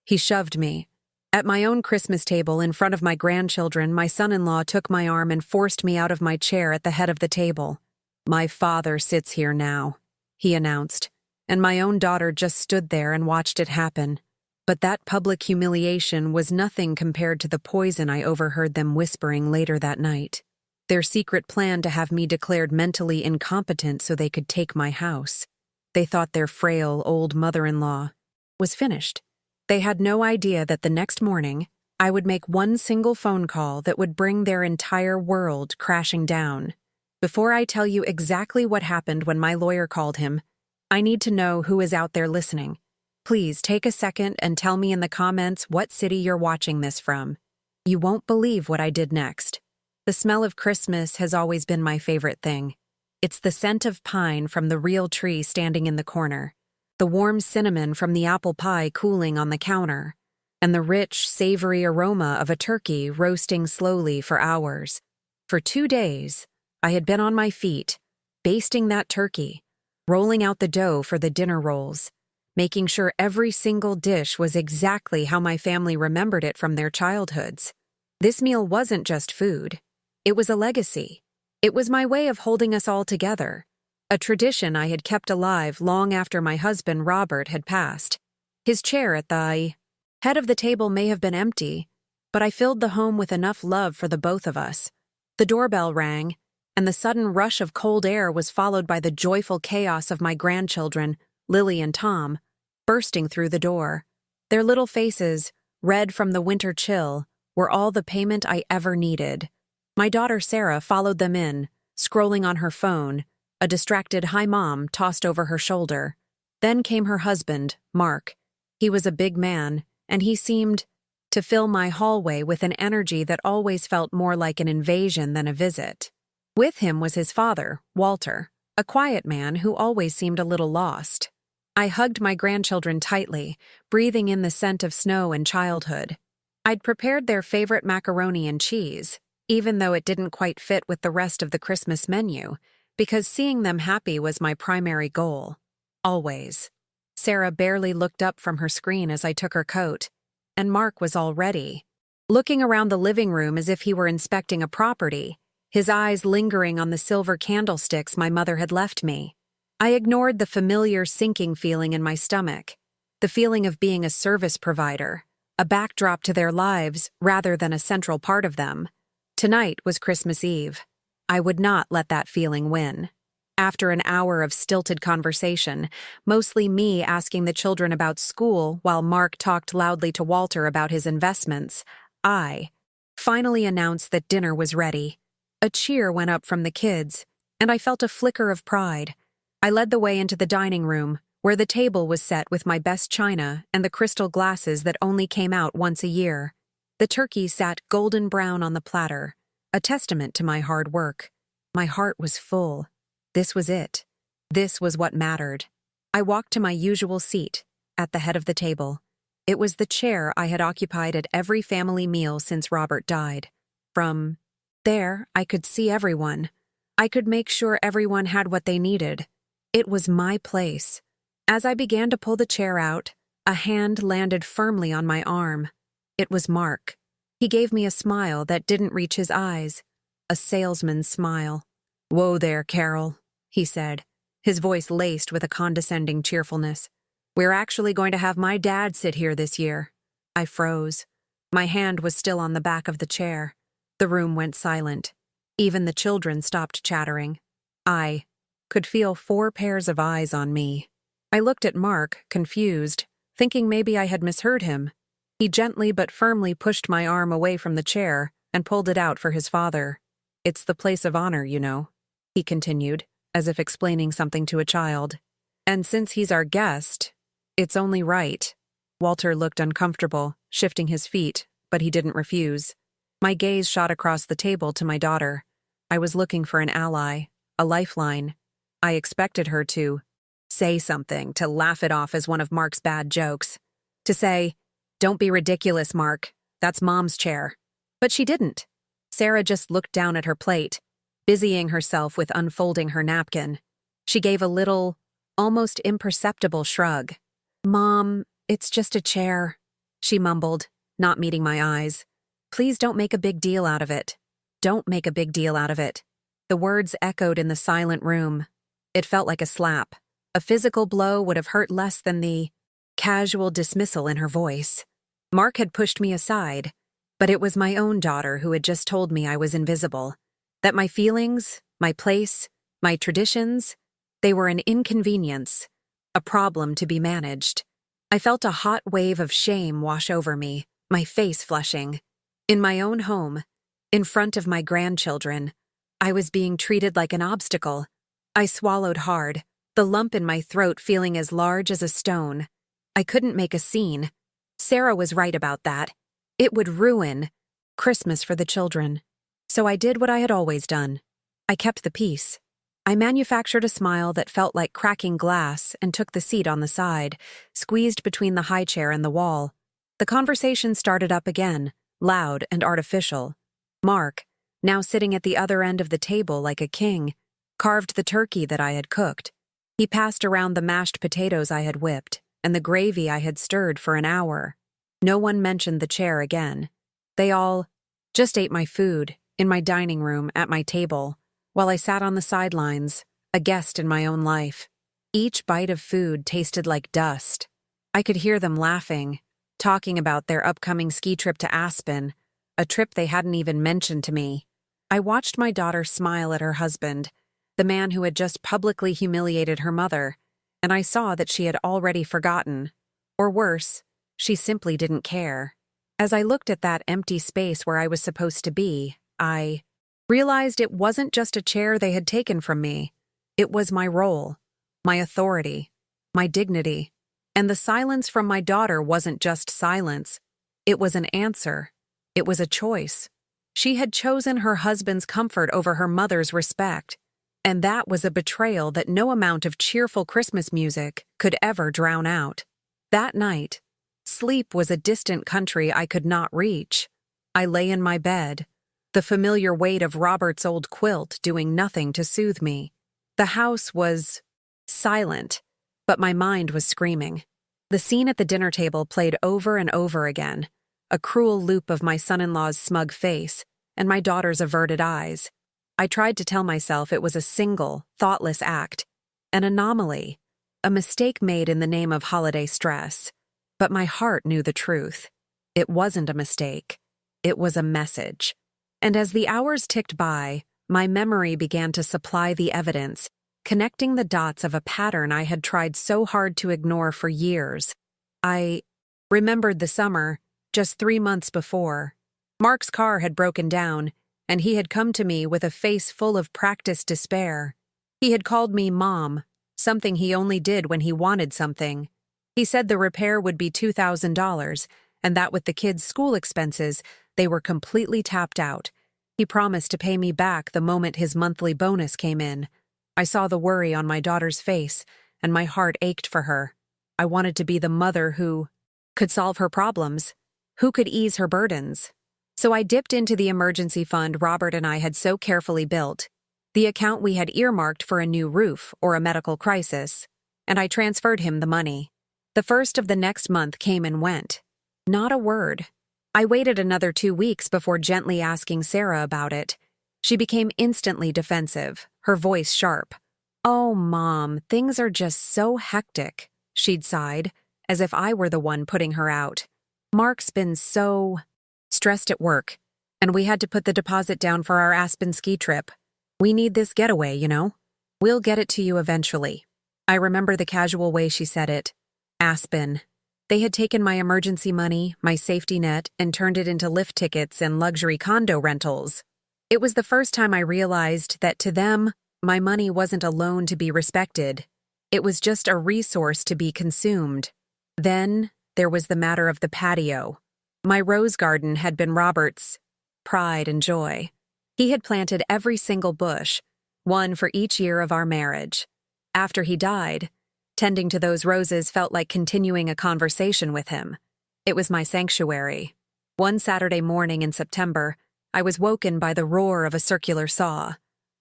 He shoved me. At my own Christmas table in front of my grandchildren, my son-in-law took my arm and forced me out of my chair at the head of the table. "My father sits here now," he announced, and my own daughter just stood there and watched it happen. But that public humiliation was nothing compared to the poison I overheard them whispering later that night. Their secret plan to have me declared mentally incompetent so they could take my house. They thought their frail old mother-in-law was finished. They had no idea that the next morning, I would make one single phone call that would bring their entire world crashing down. Before I tell you exactly what happened when my lawyer called him, I need to know who is out there listening. Please take a second and tell me in the comments what city you're watching this from. You won't believe what I did next. The smell of Christmas has always been my favorite thing. It's the scent of pine from the real tree standing in the corner, the warm cinnamon from the apple pie cooling on the counter, and the rich, savory aroma of a turkey roasting slowly for hours. For 2 days, I had been on my feet, basting that turkey, rolling out the dough for the dinner rolls, making sure every single dish was exactly how my family remembered it from their childhoods. This meal wasn't just food. It was a legacy. It was my way of holding us all together, a tradition I had kept alive long after my husband Robert had passed. His chair at the head of the table may have been empty, but I filled the home with enough love for the both of us. The doorbell rang, and the sudden rush of cold air was followed by the joyful chaos of my grandchildren, Lily and Tom, bursting through the door. Their little faces, red from the winter chill, were all the payment I ever needed. My daughter Sarah followed them in, scrolling on her phone, a distracted "Hi, Mom" tossed over her shoulder. Then came her husband, Mark. He was a big man, and he seemed to fill my hallway with an energy that always felt more like an invasion than a visit. With him was his father, Walter, a quiet man who always seemed a little lost. I hugged my grandchildren tightly, breathing in the scent of snow and childhood. I'd prepared their favorite macaroni and cheese, even though it didn't quite fit with the rest of the Christmas menu, because seeing them happy was my primary goal. Always. Sarah barely looked up from her screen as I took her coat, and Mark was already looking around the living room as if he were inspecting a property, his eyes lingering on the silver candlesticks my mother had left me. I ignored the familiar sinking feeling in my stomach, the feeling of being a service provider, a backdrop to their lives rather than a central part of them. Tonight was Christmas Eve. I would not let that feeling win. After an hour of stilted conversation, mostly me asking the children about school while Mark talked loudly to Walter about his investments, I finally announced that dinner was ready. A cheer went up from the kids, and I felt a flicker of pride. I led the way into the dining room, where the table was set with my best china and the crystal glasses that only came out once a year. The turkey sat golden brown on the platter, a testament to my hard work. My heart was full. This was it. This was what mattered. I walked to my usual seat, at the head of the table. It was the chair I had occupied at every family meal since Robert died. From there, I could see everyone. I could make sure everyone had what they needed. It was my place. As I began to pull the chair out, a hand landed firmly on my arm. It was Mark. He gave me a smile that didn't reach his eyes, a salesman's smile. "Whoa there, Carol," he said, his voice laced with a condescending cheerfulness. "We're actually going to have my dad sit here this year." I froze. My hand was still on the back of the chair. The room went silent. Even the children stopped chattering. I could feel 4 pairs of eyes on me. I looked at Mark, confused, thinking maybe I had misheard him. He gently but firmly pushed my arm away from the chair and pulled it out for his father. "It's the place of honor, you know," he continued, as if explaining something to a child. "And since he's our guest, it's only right." Walter looked uncomfortable, shifting his feet, but he didn't refuse. My gaze shot across the table to my daughter. I was looking for an ally, a lifeline. I expected her to say something, to laugh it off as one of Mark's bad jokes. To say, "Don't be ridiculous, Mark. That's Mom's chair." But she didn't. Sarah just looked down at her plate, busying herself with unfolding her napkin. She gave a little, almost imperceptible shrug. "Mom, it's just a chair," she mumbled, not meeting my eyes. Please don't make a big deal out of it. Don't make a big deal out of it. The words echoed in the silent room. It felt like a slap. A physical blow would have hurt less than the casual dismissal in her voice. Mark had pushed me aside, but it was my own daughter who had just told me I was invisible, that my feelings, my place, my traditions, they were an inconvenience, a problem to be managed. I felt a hot wave of shame wash over me, my face flushing. In my own home, in front of my grandchildren, I was being treated like an obstacle. I swallowed hard, the lump in my throat feeling as large as a stone. I couldn't make a scene. Sarah was right about that. It would ruin Christmas for the children. So I did what I had always done. I kept the peace. I manufactured a smile that felt like cracking glass and took the seat on the side, squeezed between the high chair and the wall. The conversation started up again, loud and artificial. Mark, now sitting at the other end of the table like a king, carved the turkey that I had cooked. He passed around the mashed potatoes I had whipped and the gravy I had stirred for an hour. No one mentioned the chair again. They all just ate my food in my dining room at my table, while I sat on the sidelines, a guest in my own life. Each bite of food tasted like dust. I could hear them laughing, talking about their upcoming ski trip to Aspen, a trip they hadn't even mentioned to me. I watched my daughter smile at her husband, the man who had just publicly humiliated her mother, and I saw that she had already forgotten. Or worse, she simply didn't care. As I looked at that empty space where I was supposed to be, I realized it wasn't just a chair they had taken from me. It was my role, my authority, my dignity. And the silence from my daughter wasn't just silence. It was an answer. It was a choice. She had chosen her husband's comfort over her mother's respect. And that was a betrayal that no amount of cheerful Christmas music could ever drown out. That night, sleep was a distant country I could not reach. I lay in my bed, the familiar weight of Robert's old quilt doing nothing to soothe me. The house was silent, but my mind was screaming. The scene at the dinner table played over and over again, a cruel loop of my son-in-law's smug face and my daughter's averted eyes. I tried to tell myself it was a single, thoughtless act, an anomaly, a mistake made in the name of holiday stress. But my heart knew the truth. It wasn't a mistake. It was a message. And as the hours ticked by, my memory began to supply the evidence, connecting the dots of a pattern I had tried so hard to ignore for years. I remembered the summer, just 3 months before. Mark's car had broken down, and he had come to me with a face full of practiced despair. He had called me Mom, something he only did when he wanted something. He said the repair would be $2,000, and that with the kids' school expenses, they were completely tapped out. He promised to pay me back the moment his monthly bonus came in. I saw the worry on my daughter's face, and my heart ached for her. I wanted to be the mother who could solve her problems, who could ease her burdens. So I dipped into the emergency fund Robert and I had so carefully built, the account we had earmarked for a new roof or a medical crisis, and I transferred him the money. The first of the next month came and went. Not a word. I waited another 2 weeks before gently asking Sarah about it. She became instantly defensive, her voice sharp. "Oh, Mom, things are just so hectic," she'd sighed, as if I were the one putting her out. "Mark's been so stressed at work, and we had to put the deposit down for our Aspen ski trip. We need this getaway, you know? We'll get it to you eventually." I remember the casual way she said it. Aspen. They had taken my emergency money, my safety net, and turned it into lift tickets and luxury condo rentals. It was the first time I realized that to them, my money wasn't a loan to be respected. It was just a resource to be consumed. Then there was the matter of the patio. My rose garden had been Robert's pride and joy. He had planted every single bush, one for each year of our marriage. After he died, tending to those roses felt like continuing a conversation with him. It was my sanctuary. One Saturday morning in September, I was woken by the roar of a circular saw.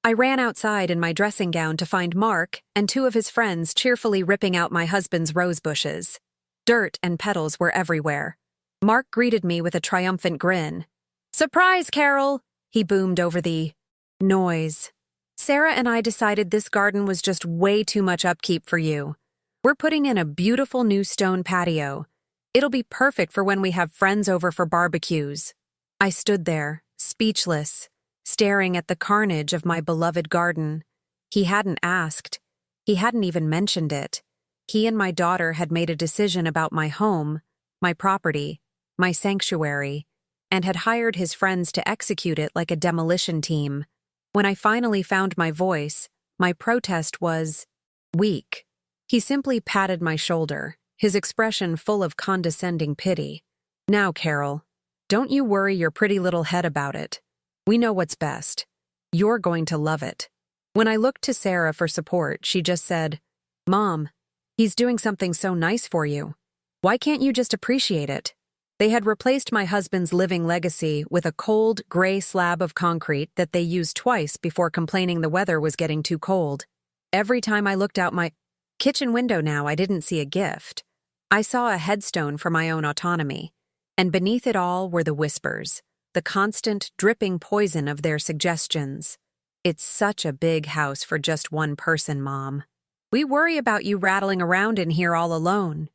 I ran outside in my dressing gown to find Mark and 2 of his friends cheerfully ripping out my husband's rose bushes. Dirt and petals were everywhere. Mark greeted me with a triumphant grin. "Surprise, Carol!" he boomed over the noise. "Sarah and I decided this garden was just way too much upkeep for you. We're putting in a beautiful new stone patio. It'll be perfect for when we have friends over for barbecues." I stood there, speechless, staring at the carnage of my beloved garden. He hadn't asked. He hadn't even mentioned it. He and my daughter had made a decision about my home, my property, my sanctuary, and had hired his friends to execute it like a demolition team. When I finally found my voice, my protest was weak. He simply patted my shoulder, his expression full of condescending pity. "Now, Carol, don't you worry your pretty little head about it. We know what's best. You're going to love it." When I looked to Sarah for support, she just said, "Mom, he's doing something so nice for you. Why can't you just appreciate it?" They had replaced my husband's living legacy with a cold, gray slab of concrete that they used twice before complaining the weather was getting too cold. Every time I looked out my kitchen window now, I didn't see a gift. I saw a headstone for my own autonomy, and beneath it all were the whispers, the constant, dripping poison of their suggestions. "It's such a big house for just one person, Mom. We worry about you rattling around in here all alone.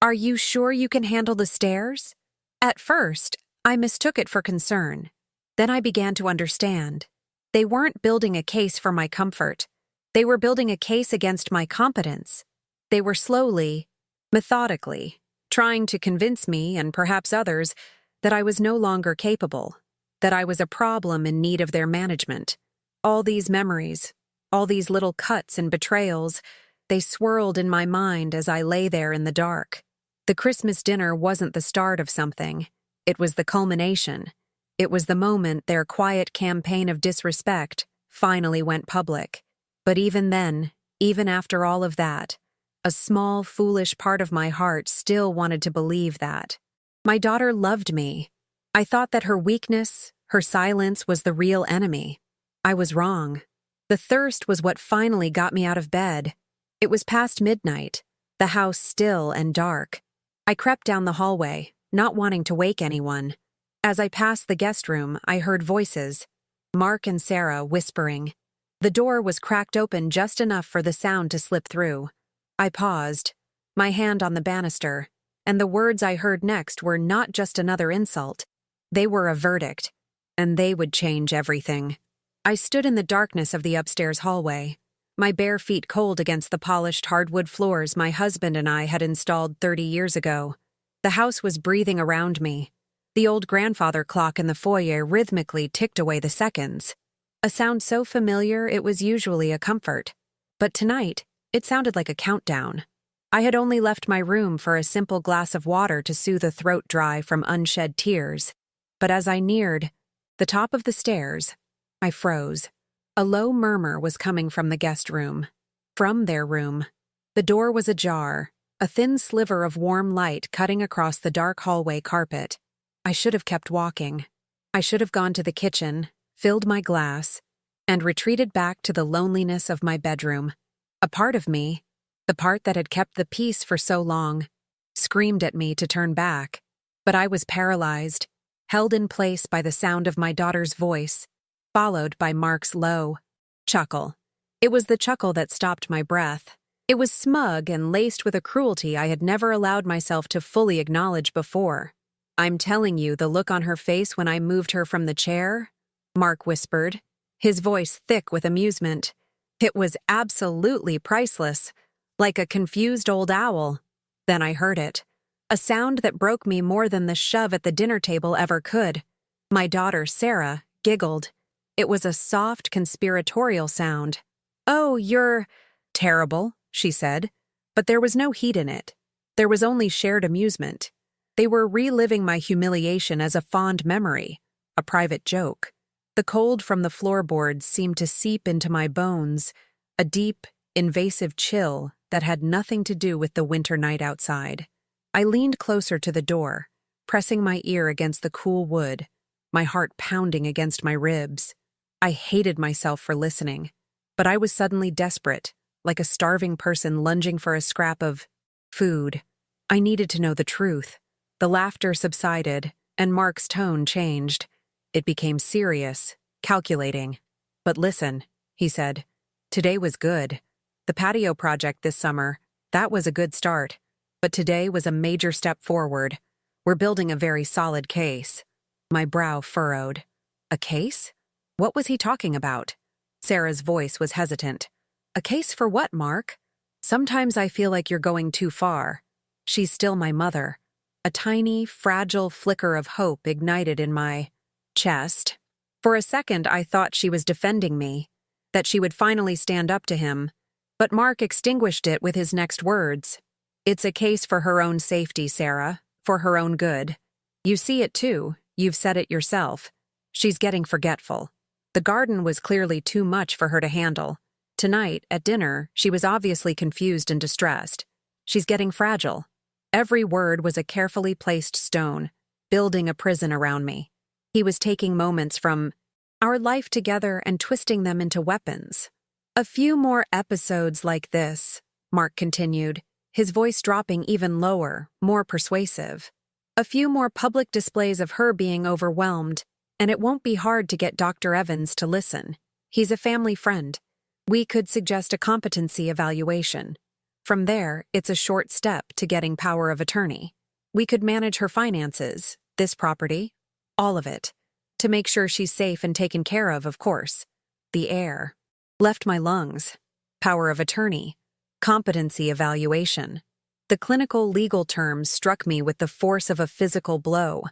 Are you sure you can handle the stairs?" At first, I mistook it for concern. Then I began to understand. They weren't building a case for my comfort. They were building a case against my competence. They were slowly, methodically, trying to convince me, and perhaps others, that I was no longer capable, that I was a problem in need of their management. All these memories, all these little cuts and betrayals, they swirled in my mind as I lay there in the dark. The Christmas dinner wasn't the start of something. It was the culmination. It was the moment their quiet campaign of disrespect finally went public. But even then, even after all of that, a small, foolish part of my heart still wanted to believe that. My daughter loved me. I thought that her weakness, her silence was the real enemy. I was wrong. The thirst was what finally got me out of bed. It was past midnight, the house still and dark. I crept down the hallway, not wanting to wake anyone. As I passed the guest room, I heard voices, Mark and Sarah whispering. The door was cracked open just enough for the sound to slip through. I paused, my hand on the banister, and the words I heard next were not just another insult. They were a verdict, and they would change everything. I stood in the darkness of the upstairs hallway, my bare feet cold against the polished hardwood floors my husband and I had installed 30 years ago. The house was breathing around me. The old grandfather clock in the foyer rhythmically ticked away the seconds. A sound so familiar it was usually a comfort. But tonight, it sounded like a countdown. I had only left my room for a simple glass of water to soothe a throat dry from unshed tears. But as I neared the top of the stairs, I froze. A low murmur was coming from the guest room. From their room. The door was ajar, a thin sliver of warm light cutting across the dark hallway carpet. I should have kept walking. I should have gone to the kitchen, filled my glass, and retreated back to the loneliness of my bedroom. A part of me, the part that had kept the peace for so long, screamed at me to turn back. But I was paralyzed, held in place by the sound of my daughter's voice, followed by Mark's low chuckle. It was the chuckle that stopped my breath. It was smug and laced with a cruelty I had never allowed myself to fully acknowledge before. "I'm telling you, the look on her face when I moved her from the chair," Mark whispered, his voice thick with amusement. It was absolutely priceless, like a confused old owl. Then I heard it. A sound that broke me more than the shove at the dinner table ever could. My daughter, Sarah, giggled. It was a soft, conspiratorial sound. "Oh, you're terrible," she said. But there was no heat in it. There was only shared amusement. They were reliving my humiliation as a fond memory, a private joke. The cold from the floorboards seemed to seep into my bones, a deep, invasive chill that had nothing to do with the winter night outside. I leaned closer to the door, pressing my ear against the cool wood, my heart pounding against my ribs. I hated myself for listening, but I was suddenly desperate, like a starving person lunging for a scrap of food. I needed to know the truth. The laughter subsided, and Mark's tone changed. It became serious, calculating. "But listen," he said. "Today was good. The patio project this summer, that was a good start. But today was a major step forward. We're building a very solid case." My brow furrowed. A case? What was he talking about? Sarah's voice was hesitant. "A case for what, Mark?" "Sometimes I feel like you're going too far. She's still my mother." A tiny, fragile flicker of hope ignited in my chest. For a second, I thought she was defending me, that she would finally stand up to him. But Mark extinguished it with his next words. "It's a case for her own safety, Sarah, for her own good. You see it too, you've said it yourself. She's getting forgetful. The garden was clearly too much for her to handle. Tonight, at dinner, she was obviously confused and distressed. She's getting fragile." Every word was a carefully placed stone, building a prison around me. He was taking moments from our life together and twisting them into weapons. "A few more episodes like this," Mark continued, his voice dropping even lower, more persuasive. "A few more public displays of her being overwhelmed, and it won't be hard to get Dr. Evans to listen. He's a family friend. We could suggest a competency evaluation. From there, it's a short step to getting power of attorney. We could manage her finances, this property, all of it, to make sure she's safe and taken care of course. The air left my lungs. Power of attorney. Competency evaluation. The clinical legal terms struck me with the force of a physical blow.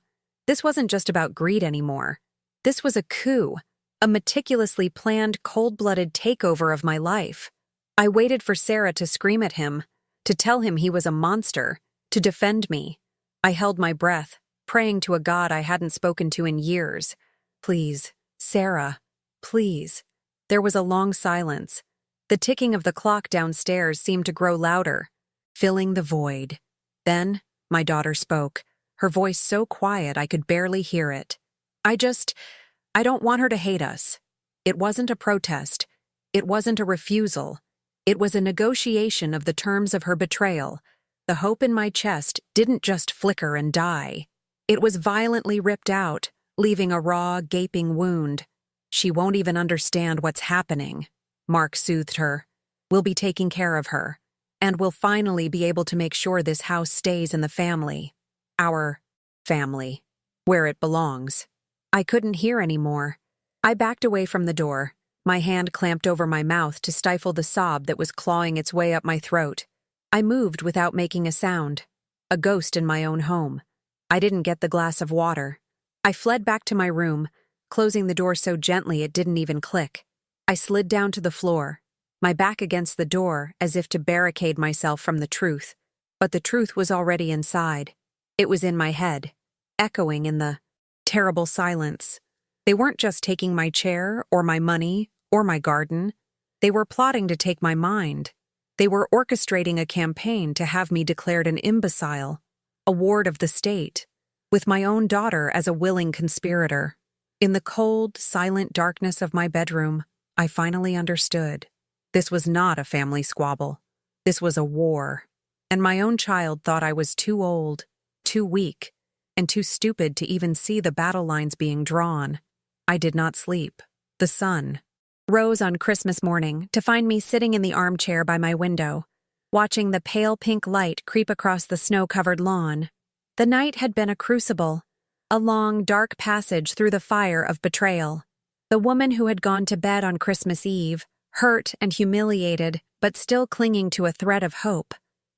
This wasn't just about greed anymore. This was a coup, a meticulously planned, cold-blooded takeover of my life. I waited for Sarah to scream at him, to tell him he was a monster, to defend me. I held my breath, praying to a God I hadn't spoken to in years. "Please, Sarah, please." There was a long silence. The ticking of the clock downstairs seemed to grow louder, filling the void. Then, my daughter spoke, her voice so quiet I could barely hear it. I don't want her to hate us." It wasn't a protest. It wasn't a refusal. It was a negotiation of the terms of her betrayal. The hope in my chest didn't just flicker and die. It was violently ripped out, leaving a raw, gaping wound. "She won't even understand what's happening," Mark soothed her. "We'll be taking care of her, and we'll finally be able to make sure this house stays in the family. Our family, where it belongs." I couldn't hear anymore. I backed away from the door, my hand clamped over my mouth to stifle the sob that was clawing its way up my throat. I moved without making a sound. A ghost in my own home. I didn't get the glass of water. I fled back to my room, closing the door so gently it didn't even click. I slid down to the floor, my back against the door as if to barricade myself from the truth. But the truth was already inside. It was in my head, echoing in the terrible silence. They weren't just taking my chair or my money or my garden. They were plotting to take my mind. They were orchestrating a campaign to have me declared an imbecile, a ward of the state, with my own daughter as a willing conspirator. In the cold, silent darkness of my bedroom, I finally understood. This was not a family squabble. This was a war. And my own child thought I was too old, too weak, and too stupid to even see the battle lines being drawn. I did not sleep. The sun rose on Christmas morning to find me sitting in the armchair by my window, watching the pale pink light creep across the snow-covered lawn. The night had been a crucible, a long, dark passage through the fire of betrayal. The woman who had gone to bed on Christmas Eve, hurt and humiliated, but still clinging to a thread of hope,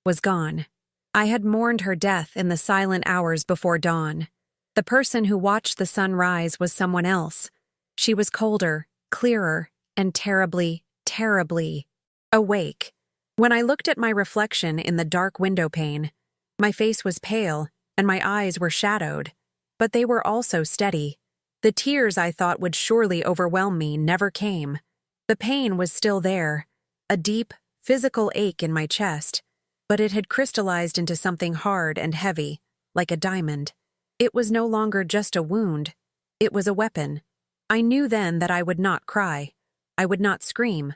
was gone. I had mourned her death in the silent hours before dawn. The person who watched the sun rise was someone else. She was colder, clearer, and terribly, terribly awake. When I looked at my reflection in the dark window pane, my face was pale and my eyes were shadowed, but they were also steady. The tears I thought would surely overwhelm me never came. The pain was still there, a deep, physical ache in my chest, but it had crystallized into something hard and heavy, like a diamond. It was no longer just a wound. It was a weapon. I knew then that I would not cry. I would not scream.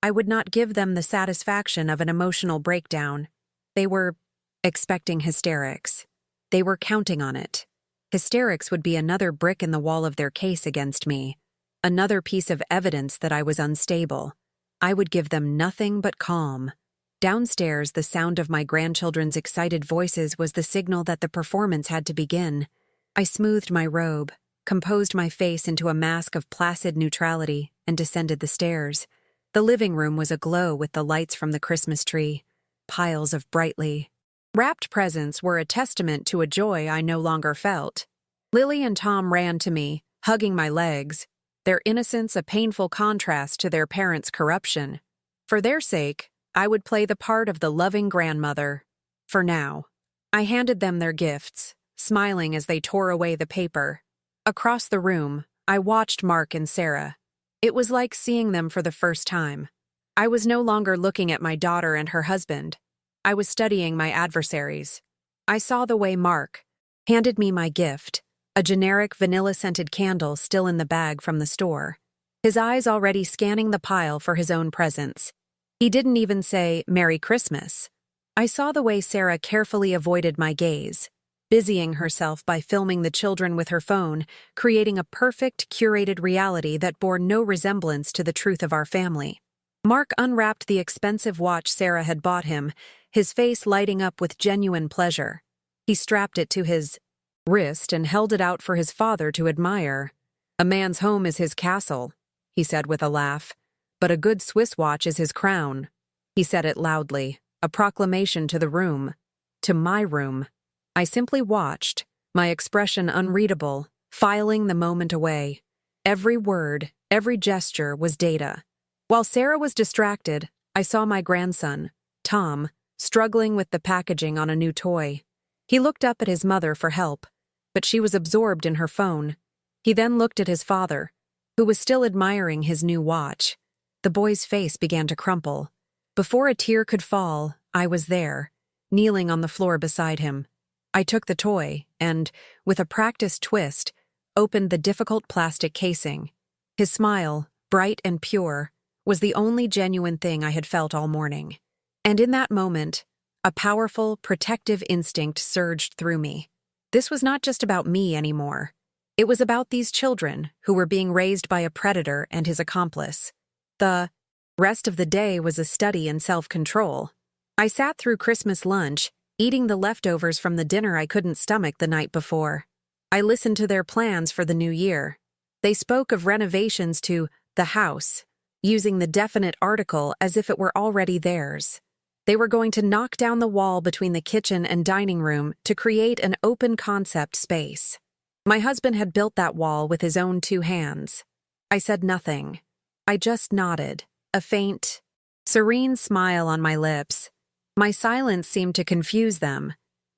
I would not give them the satisfaction of an emotional breakdown. They were expecting hysterics. They were counting on it. Hysterics would be another brick in the wall of their case against me, another piece of evidence that I was unstable. I would give them nothing but calm. Downstairs, the sound of my grandchildren's excited voices was the signal that the performance had to begin. I smoothed my robe, composed my face into a mask of placid neutrality, and descended the stairs. The living room was aglow with the lights from the Christmas tree. Piles of brightly wrapped presents were a testament to a joy I no longer felt. Lily and Tom ran to me, hugging my legs, their innocence a painful contrast to their parents' corruption. For their sake, I would play the part of the loving grandmother. For now. I handed them their gifts, smiling as they tore away the paper. Across the room, I watched Mark and Sarah. It was like seeing them for the first time. I was no longer looking at my daughter and her husband. I was studying my adversaries. I saw the way Mark handed me my gift, a generic vanilla-scented candle still in the bag from the store, his eyes already scanning the pile for his own presents. He didn't even say, "Merry Christmas." I saw the way Sarah carefully avoided my gaze, busying herself by filming the children with her phone, creating a perfect, curated reality that bore no resemblance to the truth of our family. Mark unwrapped the expensive watch Sarah had bought him, his face lighting up with genuine pleasure. He strapped it to his wrist and held it out for his father to admire. "A man's home is his castle," he said with a laugh. "But a good Swiss watch is his crown." He said it loudly, a proclamation to the room. To my room. I simply watched, my expression unreadable, filing the moment away. Every word, every gesture was data. While Sarah was distracted, I saw my grandson, Tom, struggling with the packaging on a new toy. He looked up at his mother for help, but she was absorbed in her phone. He then looked at his father, who was still admiring his new watch. The boy's face began to crumple. Before a tear could fall, I was there, kneeling on the floor beside him. I took the toy and, with a practiced twist, opened the difficult plastic casing. His smile, bright and pure, was the only genuine thing I had felt all morning. And in that moment, a powerful, protective instinct surged through me. This was not just about me anymore. It was about these children who were being raised by a predator and his accomplice. The rest of the day was a study in self-control. I sat through Christmas lunch, eating the leftovers from the dinner I couldn't stomach the night before. I listened to their plans for the new year. They spoke of renovations to the house, using the definite article as if it were already theirs. They were going to knock down the wall between the kitchen and dining room to create an open-concept space. My husband had built that wall with his own 2 hands. I said nothing. I just nodded, a faint, serene smile on my lips. My silence seemed to confuse them.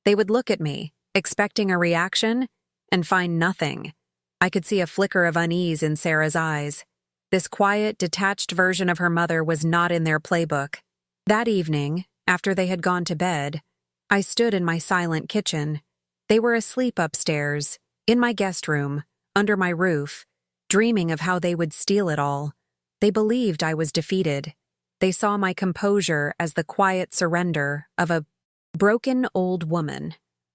They would look at me, expecting a reaction, and find nothing. I could see a flicker of unease in Sarah's eyes. This quiet, detached version of her mother was not in their playbook. That evening, after they had gone to bed, I stood in my silent kitchen. They were asleep upstairs, in my guest room, under my roof, dreaming of how they would steal it all. They believed I was defeated. They saw my composure as the quiet surrender of a broken old woman.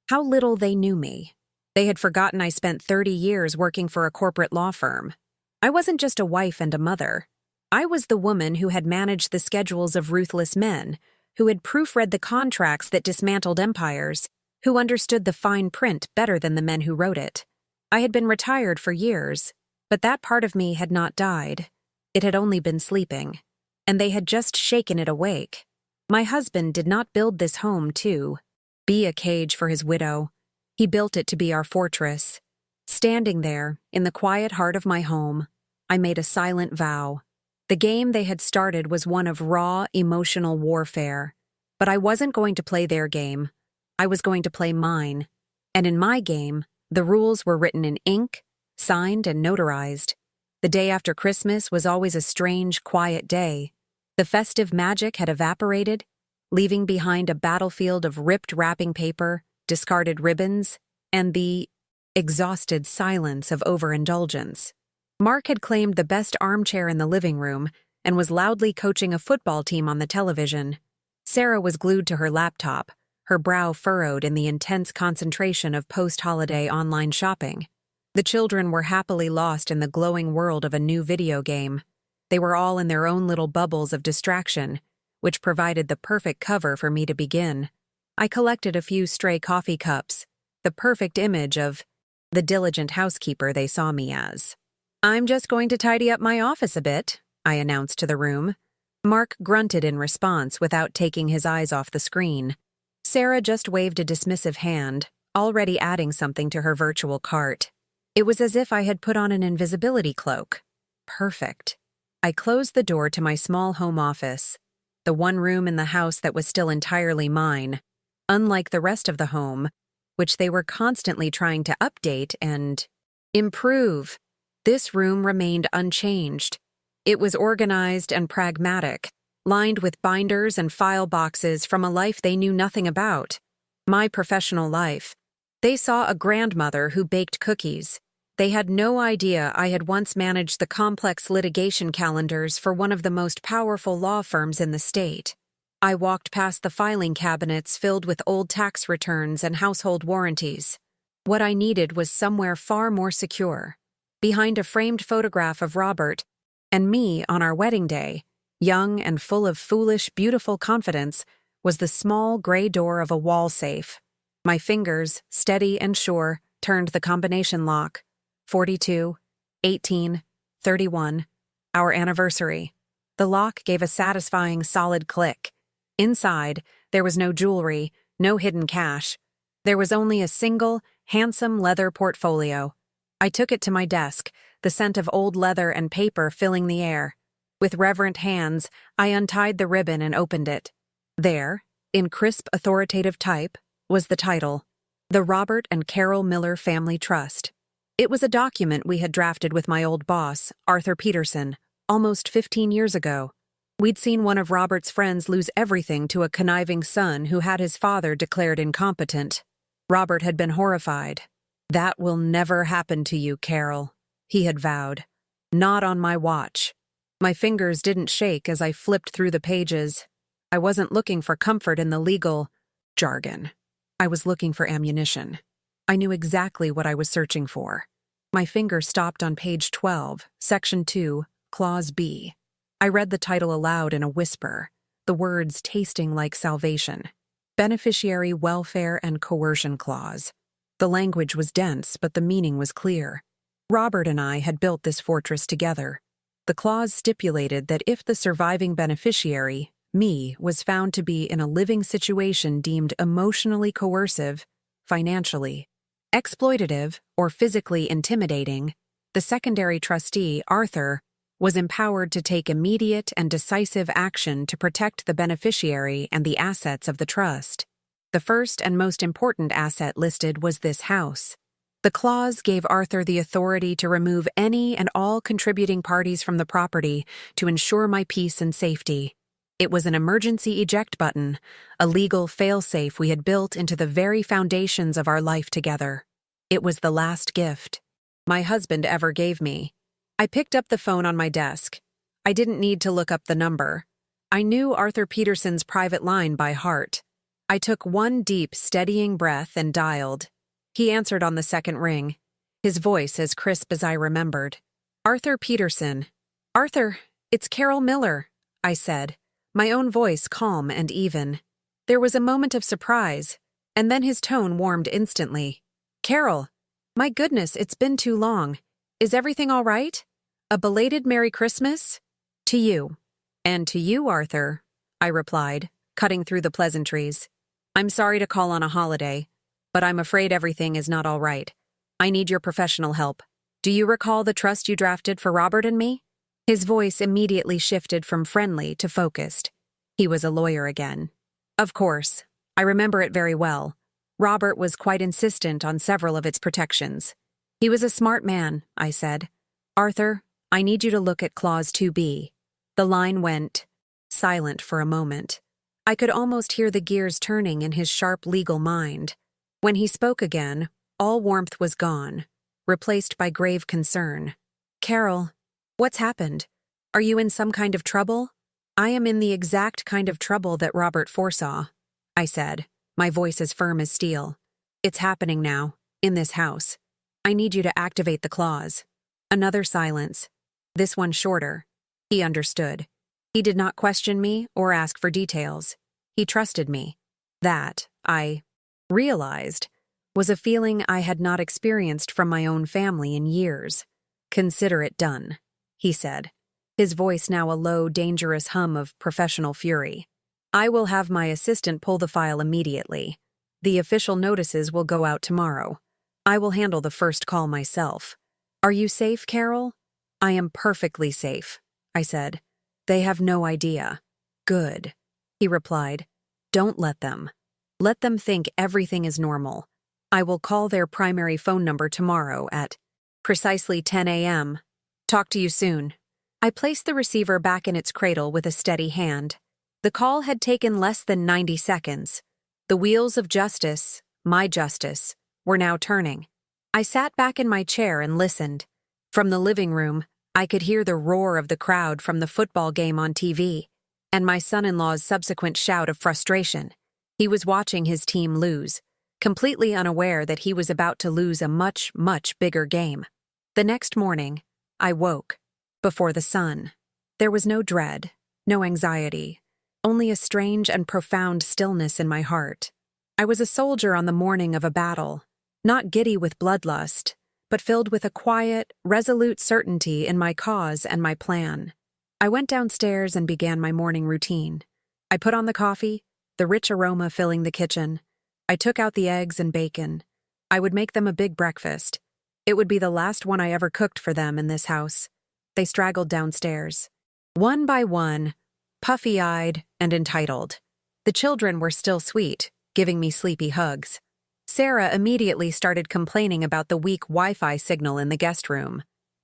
How little they knew me. They had forgotten I spent 30 years working for a corporate law firm. I wasn't just a wife and a mother. I was the woman who had managed the schedules of ruthless men, who had proofread the contracts that dismantled empires, who understood the fine print better than the men who wrote it. I had been retired for years, but that part of me had not died. It had only been sleeping, and they had just shaken it awake. My husband did not build this home to be a cage for his widow. He built it to be our fortress. Standing there, in the quiet heart of my home, I made a silent vow. The game they had started was one of raw, emotional warfare. But I wasn't going to play their game. I was going to play mine. And in my game, the rules were written in ink, signed and notarized. The day after Christmas was always a strange, quiet day. The festive magic had evaporated, leaving behind a battlefield of ripped wrapping paper, discarded ribbons, and the exhausted silence of overindulgence. Mark had claimed the best armchair in the living room and was loudly coaching a football team on the television. Sarah was glued to her laptop, her brow furrowed in the intense concentration of post-holiday online shopping. The children were happily lost in the glowing world of a new video game. They were all in their own little bubbles of distraction, which provided the perfect cover for me to begin. I collected a few stray coffee cups, the perfect image of the diligent housekeeper they saw me as. "I'm just going to tidy up my office a bit," I announced to the room. Mark grunted in response without taking his eyes off the screen. Sarah just waved a dismissive hand, already adding something to her virtual cart. It was as if I had put on an invisibility cloak. Perfect. I closed the door to my small home office, the one room in the house that was still entirely mine, unlike the rest of the home, which they were constantly trying to update and improve. This room remained unchanged. It was organized and pragmatic, lined with binders and file boxes from a life they knew nothing about. My professional life. They saw a grandmother who baked cookies. They had no idea I had once managed the complex litigation calendars for one of the most powerful law firms in the state. I walked past the filing cabinets filled with old tax returns and household warranties. What I needed was somewhere far more secure. Behind a framed photograph of Robert and me on our wedding day, young and full of foolish, beautiful confidence, was the small gray door of a wall safe. My fingers, steady and sure, turned the combination lock. 42, 18, 31, our anniversary. The lock gave a satisfying, solid click. Inside, there was no jewelry, no hidden cash. There was only a single, handsome leather portfolio. I took it to my desk, the scent of old leather and paper filling the air. With reverent hands, I untied the ribbon and opened it. There, in crisp, authoritative type, was the title, The Robert and Carol Miller Family Trust. It was a document we had drafted with my old boss, Arthur Peterson, almost 15 years ago. We'd seen one of Robert's friends lose everything to a conniving son who had his father declared incompetent. Robert had been horrified. "That will never happen to you, Carol," he had vowed. "Not on my watch." My fingers didn't shake as I flipped through the pages. I wasn't looking for comfort in the legal jargon. I was looking for ammunition. I knew exactly what I was searching for. My finger stopped on page 12, section 2, clause B. I read the title aloud in a whisper, the words tasting like salvation. Beneficiary Welfare and Coercion Clause. The language was dense, but the meaning was clear. Robert and I had built this fortress together. The clause stipulated that if the surviving beneficiary, me, was found to be in a living situation deemed emotionally coercive, financially, exploitative, or physically intimidating, the secondary trustee, Arthur, was empowered to take immediate and decisive action to protect the beneficiary and the assets of the trust. The first and most important asset listed was this house. The clause gave Arthur the authority to remove any and all contributing parties from the property to ensure my peace and safety. It was an emergency eject button, a legal fail-safe we had built into the very foundations of our life together. It was the last gift my husband ever gave me. I picked up the phone on my desk. I didn't need to look up the number. I knew Arthur Peterson's private line by heart. I took one deep, steadying breath and dialed. He answered on the second ring, his voice as crisp as I remembered. "Arthur Peterson." "Arthur, it's Carol Miller," I said, my own voice calm and even. There was a moment of surprise, and then his tone warmed instantly. "Carol, my goodness, it's been too long. Is everything all right? A belated Merry Christmas?" "To you." "And to you, Arthur," I replied, cutting through the pleasantries. "I'm sorry to call on a holiday, but I'm afraid everything is not all right. I need your professional help. Do you recall the trust you drafted for Robert and me?" His voice immediately shifted from friendly to focused. He was a lawyer again. "Of course. I remember it very well. Robert was quite insistent on several of its protections. He was a smart man," I said. "Arthur, I need you to look at Clause 2B. The line went silent for a moment. I could almost hear the gears turning in his sharp legal mind. When he spoke again, all warmth was gone, replaced by grave concern. "Carol, what's happened? Are you in some kind of trouble?" "I am in the exact kind of trouble that Robert foresaw," I said. my voice as firm as steel. It's happening now, in this house. I need you to activate the clause. Another silence. This one shorter. He understood. He did not question me or ask for details. He trusted me. That, I realized, was a feeling I had not experienced from my own family in years. Consider it done, he said, his voice now a low, dangerous hum of professional fury. I will have my assistant pull the file immediately. The official notices will go out tomorrow. I will handle the first call myself. Are you safe, Carol? I am perfectly safe, I said. They have no idea. Good, he replied. Don't let them. Let them think everything is normal. I will call their primary phone number tomorrow at precisely 10 a.m. Talk to you soon. I placed the receiver back in its cradle with a steady hand. The call had taken less than 90 seconds. The wheels of justice, my justice, were now turning. I sat back in my chair and listened. From the living room, I could hear the roar of the crowd from the football game on TV, and my son-in-law's subsequent shout of frustration. He was watching his team lose, completely unaware that he was about to lose a much, much bigger game. The next morning, I woke. Before the sun. There was no dread, no anxiety, only a strange and profound stillness in my heart. I was a soldier on the morning of a battle, not giddy with bloodlust, but filled with a quiet, resolute certainty in my cause and my plan. I went downstairs and began my morning routine. I put on the coffee, the rich aroma filling the kitchen. I took out the eggs and bacon. I would make them a big breakfast. It would be the last one I ever cooked for them in this house. They straggled downstairs. One by one, puffy-eyed and entitled. The children were still sweet, giving me sleepy hugs. Sarah immediately started complaining about the weak Wi-Fi signal in the guest room.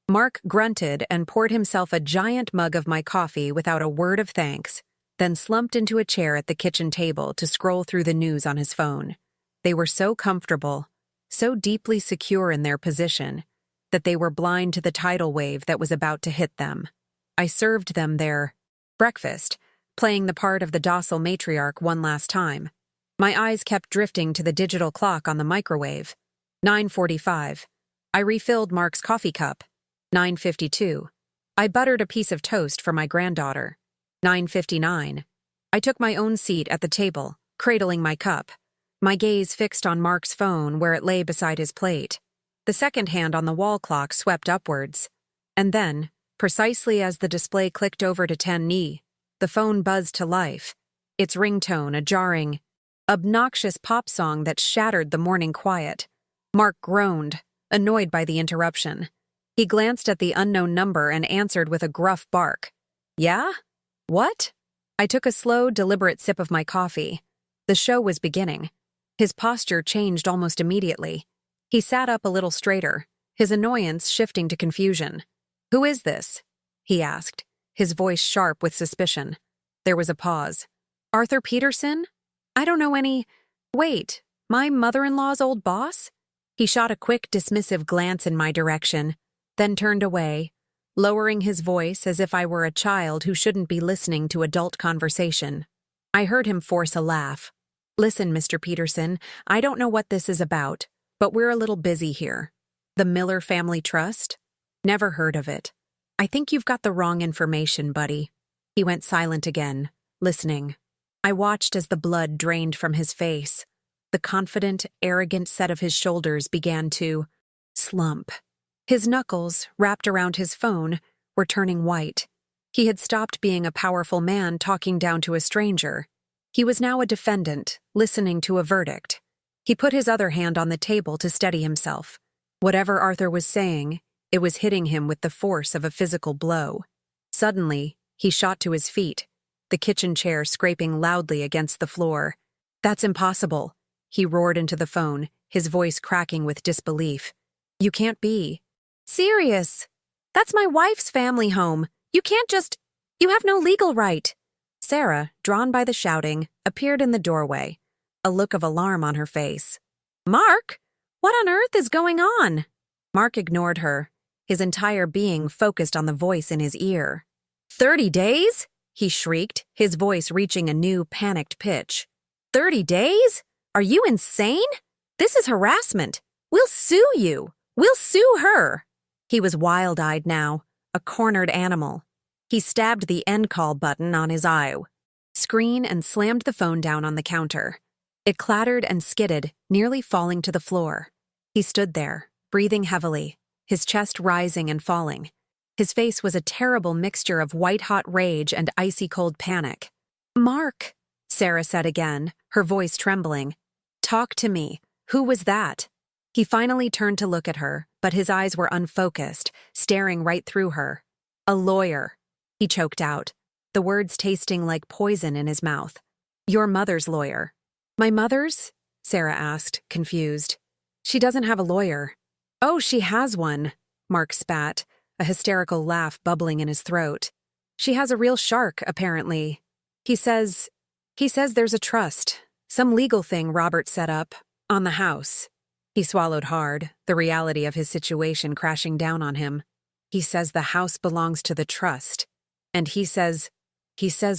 Mark grunted and poured himself a giant mug of my coffee without a word of thanks, then slumped into a chair at the kitchen table to scroll through the news on his phone. They were so comfortable, so deeply secure in their position, that they were blind to the tidal wave that was about to hit them. I served them their breakfast, playing the part of the docile matriarch one last time. My eyes kept drifting to the digital clock on the microwave. 9:45. I refilled Mark's coffee cup. 9:52. I buttered a piece of toast for my granddaughter. 9:59. I took my own seat at the table, cradling my cup, my gaze fixed on Mark's phone where it lay beside his plate. The second hand on the wall clock swept upwards. And then, precisely as the display clicked over to 10 the phone buzzed to life, its ringtone a jarring, obnoxious pop song that shattered the morning quiet. Mark groaned, annoyed by the interruption. He glanced at the unknown number and answered with a gruff bark. Yeah? What? I took a slow, deliberate sip of my coffee. The show was beginning. His posture changed almost immediately. He sat up a little straighter, his annoyance shifting to confusion. Who is this? He asked, his voice sharp with suspicion. There was a pause. Arthur Peterson? I don't know any— Wait, my mother-in-law's old boss? He shot a quick, dismissive glance in my direction, then turned away, lowering his voice as if I were a child who shouldn't be listening to adult conversation. I heard him force a laugh. Listen, Mr. Peterson, I don't know what this is about, but we're a little busy here. The Miller Family Trust? Never heard of it. I think you've got the wrong information, buddy. He went silent again, listening. I watched as the blood drained from his face. The confident, arrogant set of his shoulders began to slump. His knuckles, wrapped around his phone, were turning white. He had stopped being a powerful man talking down to a stranger. He was now a defendant, listening to a verdict. He put his other hand on the table to steady himself. Whatever Arthur was saying, it was hitting him with the force of a physical blow. Suddenly, he shot to his feet, the kitchen chair scraping loudly against the floor. That's impossible, he roared into the phone, his voice cracking with disbelief. You can't be serious. That's my wife's family home. You can't just— You have no legal right. Sarah, drawn by the shouting, appeared in the doorway, a look of alarm on her face. Mark? What on earth is going on? Mark ignored her, his entire being focused on the voice in his ear. 30 days? He shrieked, his voice reaching a new, panicked pitch. 30 days? Are you insane? This is harassment. We'll sue you. We'll sue her. He was wild-eyed now, a cornered animal. He stabbed the end call button on his screen and slammed the phone down on the counter. It clattered and skidded, nearly falling to the floor. He stood there, breathing heavily, his chest rising and falling. His face was a terrible mixture of white-hot rage and icy-cold panic. "Mark," Sarah said again, her voice trembling. "Talk to me. Who was that?" He finally turned to look at her, but his eyes were unfocused, staring right through her. "A lawyer," he choked out, the words tasting like poison in his mouth. "Your mother's lawyer." "My mother's?" Sarah asked, confused. "She doesn't have a lawyer." "Oh, she has one," Mark spat, a hysterical laugh bubbling in his throat. "She has a real shark, apparently. He says there's a trust, some legal thing Robert set up, on the house." He swallowed hard, the reality of his situation crashing down on him. "He says the house belongs to the trust, and he says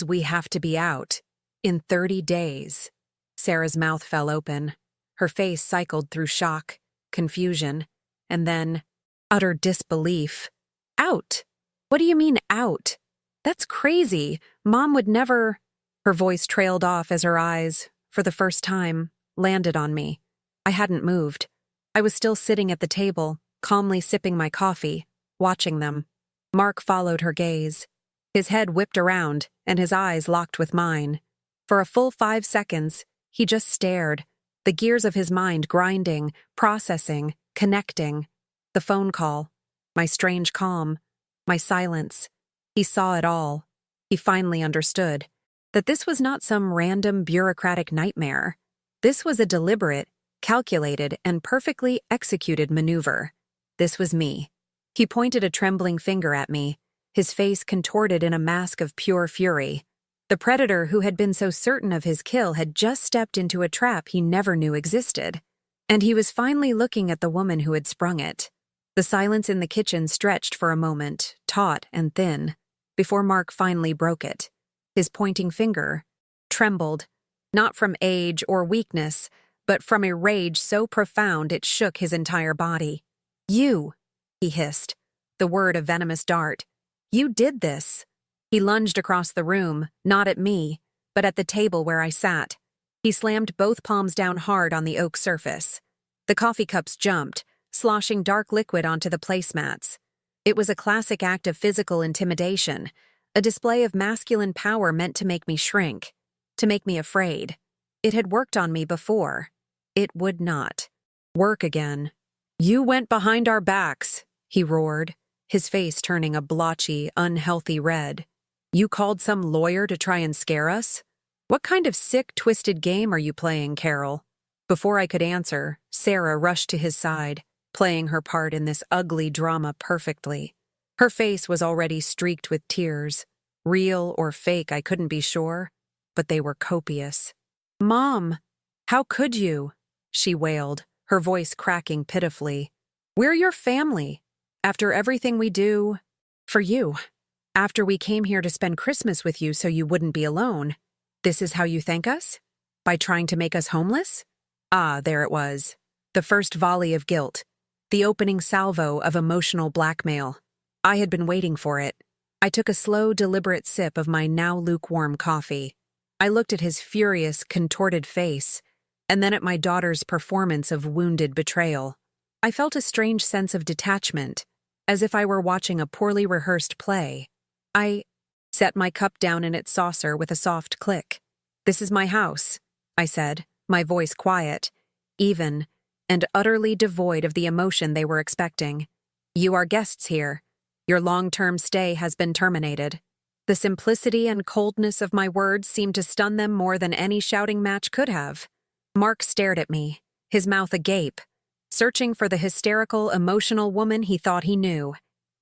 we have to be out in 30 days. Sarah's mouth fell open. Her face cycled through shock, confusion, and then utter disbelief. "Out? What do you mean, out? That's crazy. Mom would never—" Her voice trailed off as her eyes, for the first time, landed on me. I hadn't moved. I was still sitting at the table, calmly sipping my coffee, watching them. Mark followed her gaze. His head whipped around, and his eyes locked with mine. For a full 5 seconds, he just stared, the gears of his mind grinding, processing, connecting. The phone call, my strange calm, my silence. He saw it all. He finally understood that this was not some random bureaucratic nightmare. This was a deliberate, calculated, and perfectly executed maneuver. This was me. He pointed a trembling finger at me, his face contorted in a mask of pure fury. The predator who had been so certain of his kill had just stepped into a trap he never knew existed. And he was finally looking at the woman who had sprung it. The silence in the kitchen stretched for a moment, taut and thin, before Mark finally broke it. His pointing finger trembled, not from age or weakness, but from a rage so profound it shook his entire body. "You," he hissed, the word a venomous dart. "You did this." He lunged across the room, not at me, but at the table where I sat. He slammed both palms down hard on the oak surface. The coffee cups jumped, sloshing dark liquid onto the placemats. It was a classic act of physical intimidation, a display of masculine power meant to make me shrink, to make me afraid. It had worked on me before. It would not work again. "You went behind our backs," he roared, his face turning a blotchy, unhealthy red. "You called some lawyer to try and scare us? What kind of sick, twisted game are you playing, Carol?" Before I could answer, Sarah rushed to his side, playing her part in this ugly drama perfectly. Her face was already streaked with tears. Real or fake, I couldn't be sure, but they were copious. "Mom, how could you?" she wailed, her voice cracking pitifully. "We're your family. After everything we do for you. After we came here to spend Christmas with you so you wouldn't be alone. This is how you thank us? By trying to make us homeless?" Ah, there it was. The first volley of guilt. The opening salvo of emotional blackmail. I had been waiting for it. I took a slow, deliberate sip of my now lukewarm coffee. I looked at his furious, contorted face, and then at my daughter's performance of wounded betrayal. I felt a strange sense of detachment, as if I were watching a poorly rehearsed play. I set my cup down in its saucer with a soft click. "This is my house," I said, my voice quiet, even, and utterly devoid of the emotion they were expecting. "You are guests here. Your long-term stay has been terminated." The simplicity and coldness of my words seemed to stun them more than any shouting match could have. Mark stared at me, his mouth agape, searching for the hysterical, emotional woman he thought he knew.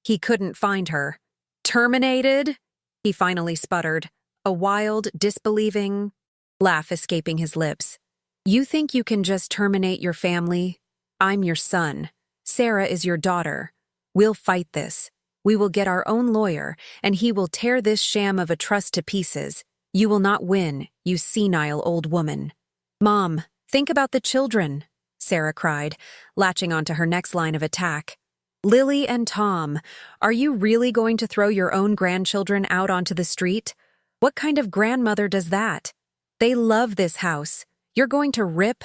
He couldn't find her. "Terminated?" he finally sputtered, a wild, disbelieving laugh escaping his lips. "You think you can just terminate your family? I'm your son. Sarah is your daughter. We'll fight this. We will get our own lawyer, and he will tear this sham of a trust to pieces. You will not win, you senile old woman." "Mom, Think about the children, Sarah cried, latching onto her next line of attack. Lily and Tom, are you really going to throw your own grandchildren out onto the street? What kind of grandmother does that? They love this house. You're going to rip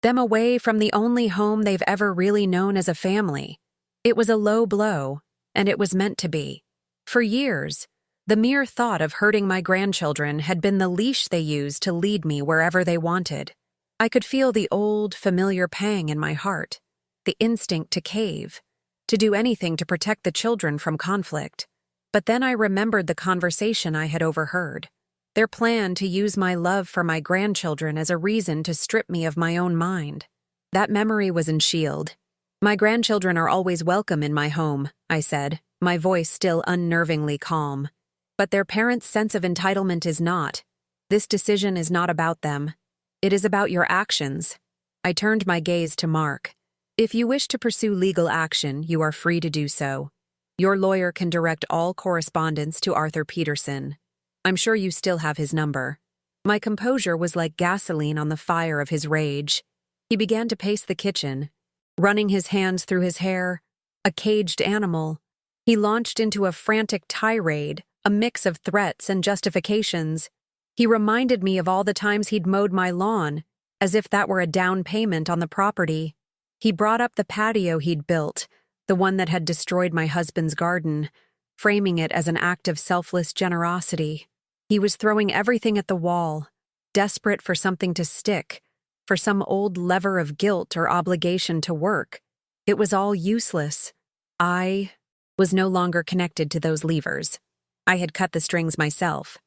them away from the only home they've ever really known as a family. It was a low blow, and it was meant to be. For years, the mere thought of hurting my grandchildren had been the leash they used to lead me wherever they wanted. I could feel the old, familiar pang in my heart, the instinct to cave, to do anything to protect the children from conflict. But then I remembered the conversation I had overheard. Their plan to use my love for my grandchildren as a reason to strip me of my own mind. That memory was enshielded. My grandchildren are always welcome in my home, I said, my voice still unnervingly calm. But their parents' sense of entitlement is not. This decision is not about them. It is about your actions. I turned my gaze to Mark. If you wish to pursue legal action, you are free to do so. Your lawyer can direct all correspondence to Arthur Peterson. I'm sure you still have his number. My composure was like gasoline on the fire of his rage. He began to pace the kitchen, running his hands through his hair, a caged animal. He launched into a frantic tirade, a mix of threats and justifications. He reminded me of all the times he'd mowed my lawn, as if that were a down payment on the property. He brought up the patio he'd built, the one that had destroyed my husband's garden, framing it as an act of selfless generosity. He was throwing everything at the wall, desperate for something to stick, for some old lever of guilt or obligation to work. It was all useless. I was no longer connected to those levers. I had cut the strings myself.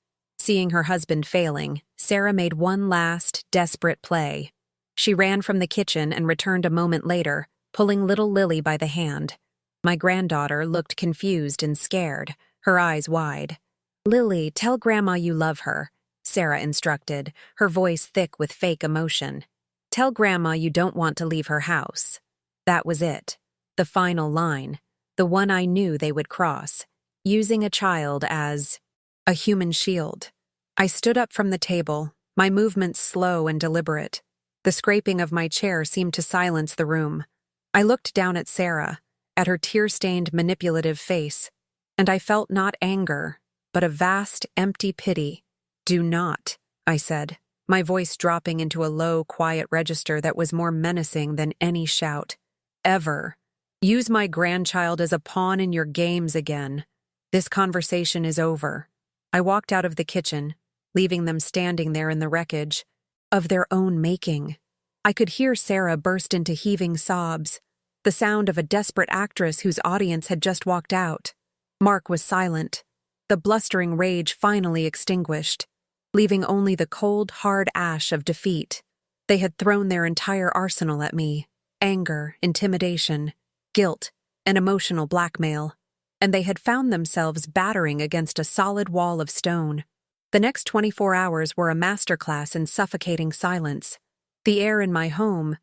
Seeing her husband failing, Sarah made one last, desperate play. She ran from the kitchen and returned a moment later, pulling little Lily by the hand. My granddaughter looked confused and scared, her eyes wide. Lily, tell Grandma you love her, Sarah instructed, her voice thick with fake emotion. Tell Grandma you don't want to leave her house. That was it. The final line. The one I knew they would cross, using a child as a human shield. I stood up from the table, my movements slow and deliberate. The scraping of my chair seemed to silence the room. I looked down at Sarah, at her tear-stained, manipulative face, and I felt not anger, but a vast, empty pity. Do not, I said, my voice dropping into a low, quiet register that was more menacing than any shout. Ever use my grandchild as a pawn in your games again. This conversation is over. I walked out of the kitchen, leaving them standing there in the wreckage of their own making. I could hear Sarah burst into heaving sobs, the sound of a desperate actress whose audience had just walked out. Mark was silent, the blustering rage finally extinguished, leaving only the cold, hard ash of defeat. They had thrown their entire arsenal at me: anger, intimidation, guilt, and emotional blackmail. And they had found themselves battering against a solid wall of stone. The next 24 hours were a masterclass in suffocating silence. The air in my home,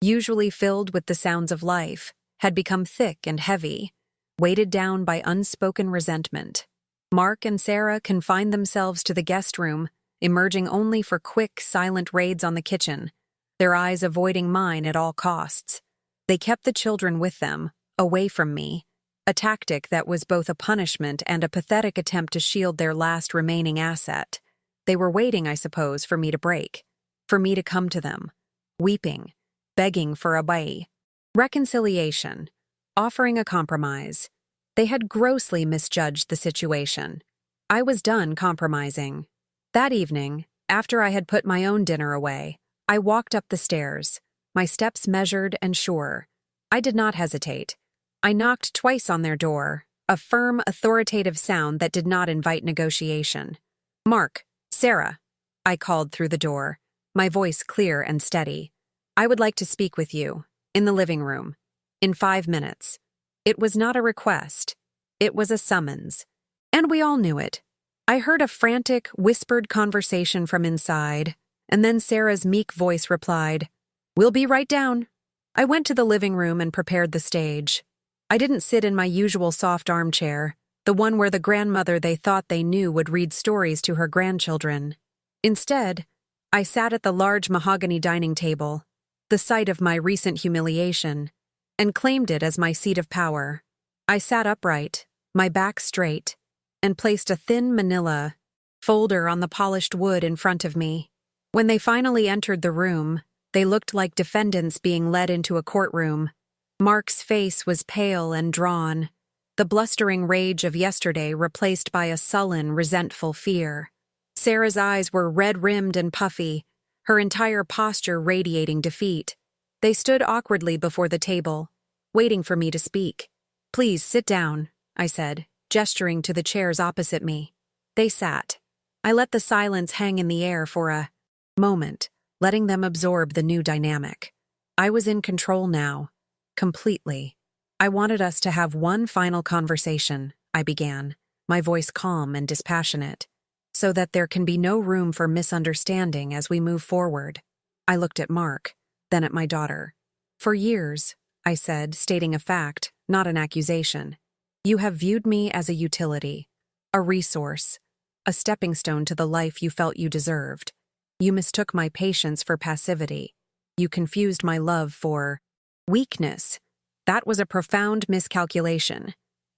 usually filled with the sounds of life, had become thick and heavy, weighted down by unspoken resentment. Mark and Sarah confined themselves to the guest room, emerging only for quick, silent raids on the kitchen, their eyes avoiding mine at all costs. They kept the children with them, away from me, a tactic that was both a punishment and a pathetic attempt to shield their last remaining asset. They were waiting, I suppose, for me to break, for me to come to them, weeping, begging for a way. Reconciliation, offering a compromise. They had grossly misjudged the situation. I was done compromising. That evening, after I had put my own dinner away, I walked up the stairs, my steps measured and sure. I did not hesitate. I knocked twice on their door, a firm, authoritative sound that did not invite negotiation. Mark, Sarah, I called through the door, my voice clear and steady. I would like to speak with you, in the living room, in 5 minutes. It was not a request. It was a summons. And we all knew it. I heard a frantic, whispered conversation from inside, and then Sarah's meek voice replied, "We'll be right down." I went to the living room and prepared the stage. I didn't sit in my usual soft armchair, the one where the grandmother they thought they knew would read stories to her grandchildren. Instead, I sat at the large mahogany dining table, the site of my recent humiliation, and claimed it as my seat of power. I sat upright, my back straight, and placed a thin manila folder on the polished wood in front of me. When they finally entered the room, they looked like defendants being led into a courtroom. Mark's face was pale and drawn, the blustering rage of yesterday replaced by a sullen, resentful fear. Sarah's eyes were red-rimmed and puffy, her entire posture radiating defeat. They stood awkwardly before the table, waiting for me to speak. "Please sit down," I said, gesturing to the chairs opposite me. They sat. I let the silence hang in the air for a moment, letting them absorb the new dynamic. I was in control now, completely. "I wanted us to have one final conversation," I began, my voice calm and dispassionate, "so that there can be no room for misunderstanding as we move forward." I looked at Mark, then at my daughter. "For years," I said, stating a fact, not an accusation, "you have viewed me as a utility, a resource, a stepping stone to the life you felt you deserved. You mistook my patience for passivity. You confused my love for weakness. That was a profound miscalculation."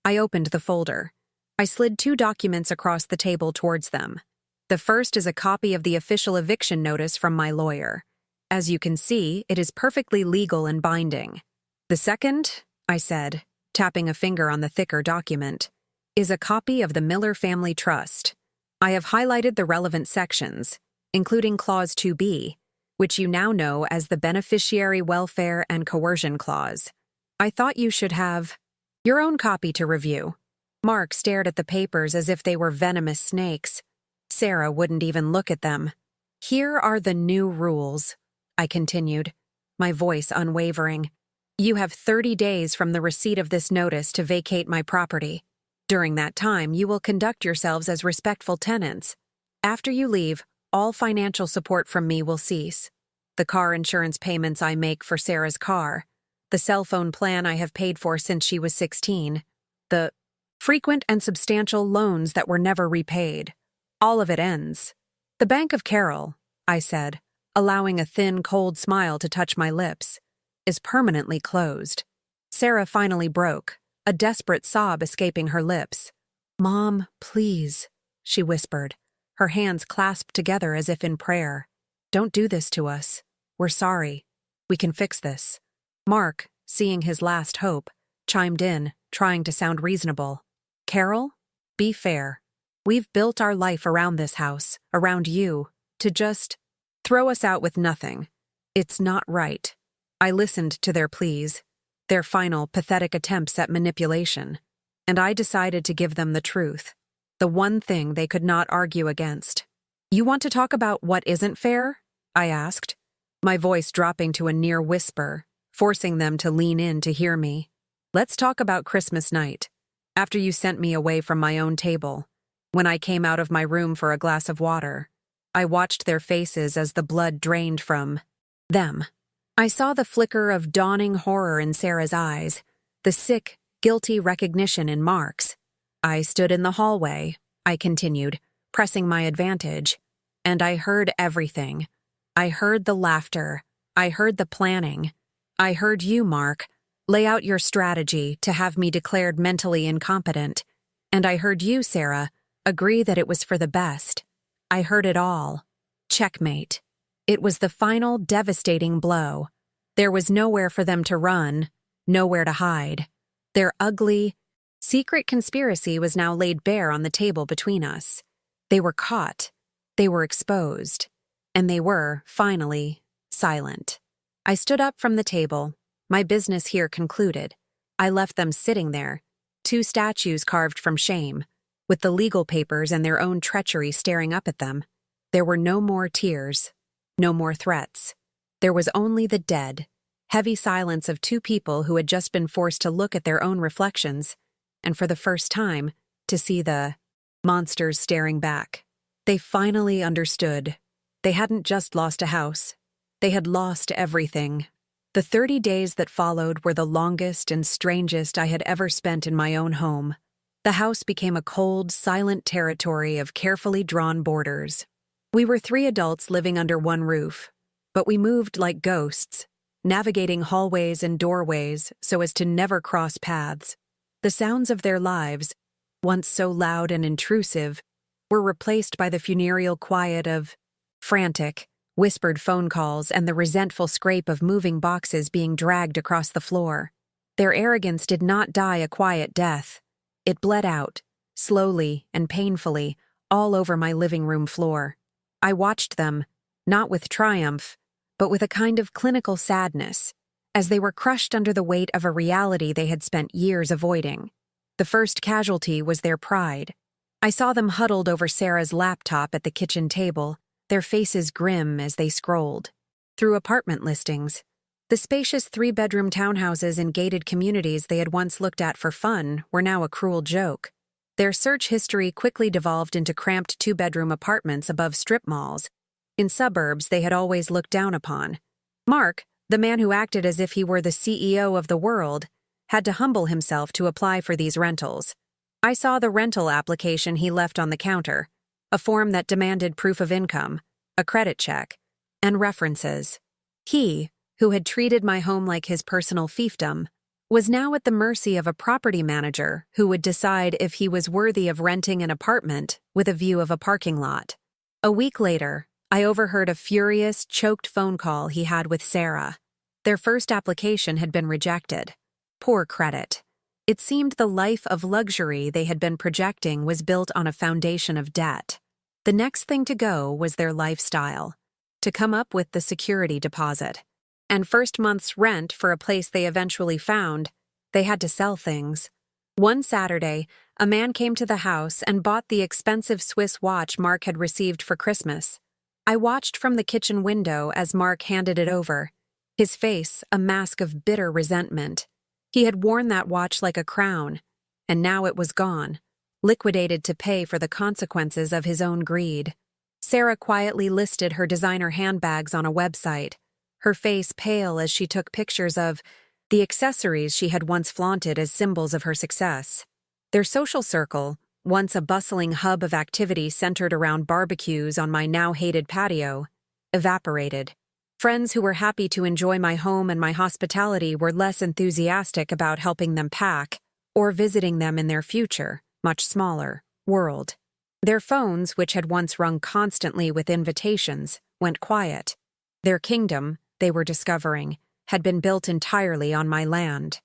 I opened the folder. I slid 2 documents across the table towards them. The first is a copy of the official eviction notice from my lawyer. As you can see, it is perfectly legal and binding. The second, I said, tapping a finger on the thicker document, is a copy of the Miller Family Trust. I have highlighted the relevant sections, including Clause 2B, which you now know as the Beneficiary Welfare and Coercion Clause. I thought you should have your own copy to review. Mark stared at the papers as if they were venomous snakes. Sarah wouldn't even look at them. "Here are the new rules," I continued, my voice unwavering. "You have 30 days from the receipt of this notice to vacate my property. During that time, you will conduct yourselves as respectful tenants. After you leave, all financial support from me will cease. The car insurance payments I make for Sarah's car, the cell phone plan I have paid for since she was 16, the frequent and substantial loans that were never repaid. All of it ends. The Bank of Carroll," I said, allowing a thin, cold smile to touch my lips, "is permanently closed." Sarah finally broke, a desperate sob escaping her lips. "Mom, please," she whispered, her hands clasped together as if in prayer. "Don't do this to us. We're sorry. We can fix this." Mark, seeing his last hope, chimed in, trying to sound reasonable. "Carol, be fair. We've built our life around this house, around you, to just throw us out with nothing. It's not right." I listened to their pleas, their final, pathetic attempts at manipulation, and I decided to give them the truth, the one thing they could not argue against. "You want to talk about what isn't fair?" I asked, my voice dropping to a near whisper, forcing them to lean in to hear me. "Let's talk about Christmas night, after you sent me away from my own table. When I came out of my room for a glass of water, I watched their faces as the blood drained from them. I saw the flicker of dawning horror in Sarah's eyes, the sick, guilty recognition in Mark's. I stood in the hallway," I continued, pressing my advantage, "and I heard everything. I heard the laughter. I heard the planning. I heard you, Mark, lay out your strategy to have me declared mentally incompetent. And I heard you, Sarah, agree that it was for the best. I heard it all. Checkmate. It was the final devastating blow. There was nowhere for them to run, nowhere to hide. Their ugly, secret conspiracy was now laid bare on the table between us. They were caught, they were exposed, and they were, finally, silent. I stood up from the table, my business here concluded. I left them sitting there, 2 statues carved from shame, with the legal papers and their own treachery staring up at them. There were no more tears, no more threats. There was only the dead, heavy silence of 2 people who had just been forced to look at their own reflections, and for the first time, to see the monsters staring back. They finally understood. They hadn't just lost a house. They had lost everything. The 30 days that followed were the longest and strangest I had ever spent in my own home. The house became a cold, silent territory of carefully drawn borders. We were three adults living under one roof, but we moved like ghosts, navigating hallways and doorways so as to never cross paths. The sounds of their lives, once so loud and intrusive, were replaced by the funereal quiet of frantic, whispered phone calls and the resentful scrape of moving boxes being dragged across the floor. Their arrogance did not die a quiet death. It bled out, slowly and painfully, all over my living room floor. I watched them, not with triumph, but with a kind of clinical sadness, as they were crushed under the weight of a reality they had spent years avoiding. The first casualty was their pride. I saw them huddled over Sarah's laptop at the kitchen table, their faces grim as they scrolled through apartment listings. The spacious three-bedroom townhouses in gated communities they had once looked at for fun were now a cruel joke. Their search history quickly devolved into cramped two-bedroom apartments above strip malls, in suburbs they had always looked down upon. Mark, the man who acted as if he were the CEO of the world, had to humble himself to apply for these rentals. I saw the rental application he left on the counter, a form that demanded proof of income, a credit check, and references. He, who had treated my home like his personal fiefdom, was now at the mercy of a property manager who would decide if he was worthy of renting an apartment with a view of a parking lot. A week later, I overheard a furious, choked phone call he had with Sarah. Their first application had been rejected. Poor credit. It seemed the life of luxury they had been projecting was built on a foundation of debt. The next thing to go was their lifestyle, to come up with the security deposit. And first month's rent for a place they eventually found. They had to sell things. One Saturday, a man came to the house and bought the expensive Swiss watch Mark had received for Christmas. I watched from the kitchen window as Mark handed it over, his face a mask of bitter resentment. He had worn that watch like a crown, and now it was gone, liquidated to pay for the consequences of his own greed. Sarah quietly listed her designer handbags on a website, her face pale as she took pictures of the accessories she had once flaunted as symbols of her success. Their social circle, once a bustling hub of activity centered around barbecues on my now-hated patio, evaporated. Friends who were happy to enjoy my home and my hospitality were less enthusiastic about helping them pack or visiting them in their future, much smaller, world. Their phones, which had once rung constantly with invitations, went quiet. Their kingdom, they were discovering, had been built entirely on my land.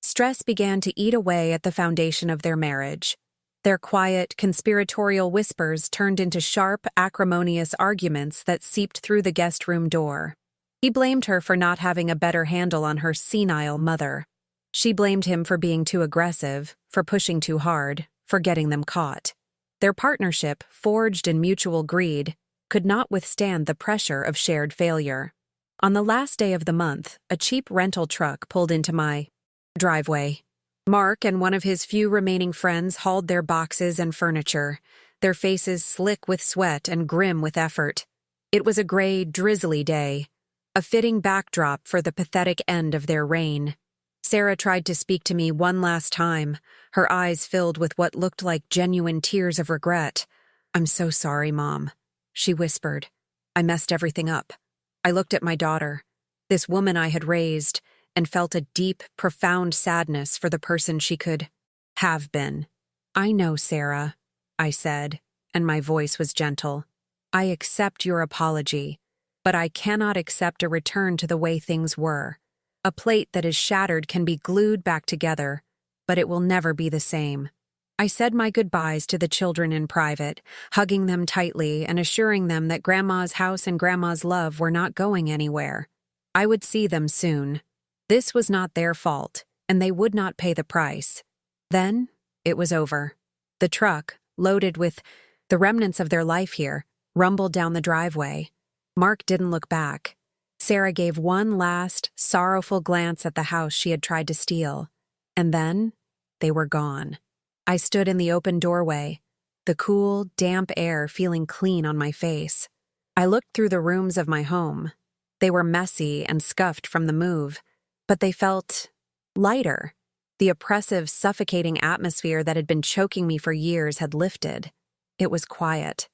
Stress began to eat away at the foundation of their marriage. Their quiet, conspiratorial whispers turned into sharp, acrimonious arguments that seeped through the guest room door. He blamed her for not having a better handle on her senile mother. She blamed him for being too aggressive, for pushing too hard, for getting them caught. Their partnership, forged in mutual greed, could not withstand the pressure of shared failure. On the last day of the month, a cheap rental truck pulled into my driveway. Mark and one of his few remaining friends hauled their boxes and furniture, their faces slick with sweat and grim with effort. It was a gray, drizzly day, a fitting backdrop for the pathetic end of their reign. Sarah tried to speak to me one last time, her eyes filled with what looked like genuine tears of regret. "I'm so sorry, Mom," she whispered. "I messed everything up. I looked at my daughter, this woman I had raised, and felt a deep, profound sadness for the person she could have been." "I know, Sarah," I said, and my voice was gentle. "I accept your apology, but I cannot accept a return to the way things were. A plate that is shattered can be glued back together, but it will never be the same." I said my goodbyes to the children in private, hugging them tightly and assuring them that Grandma's house and Grandma's love were not going anywhere. I would see them soon. This was not their fault, and they would not pay the price. Then, it was over. The truck, loaded with the remnants of their life here, rumbled down the driveway. Mark didn't look back. Sarah gave one last, sorrowful glance at the house she had tried to steal, and then they were gone. I stood in the open doorway, the cool, damp air feeling clean on my face. I looked through the rooms of my home. They were messy and scuffed from the move, but they felt lighter. The oppressive, suffocating atmosphere that had been choking me for years had lifted. It was quiet,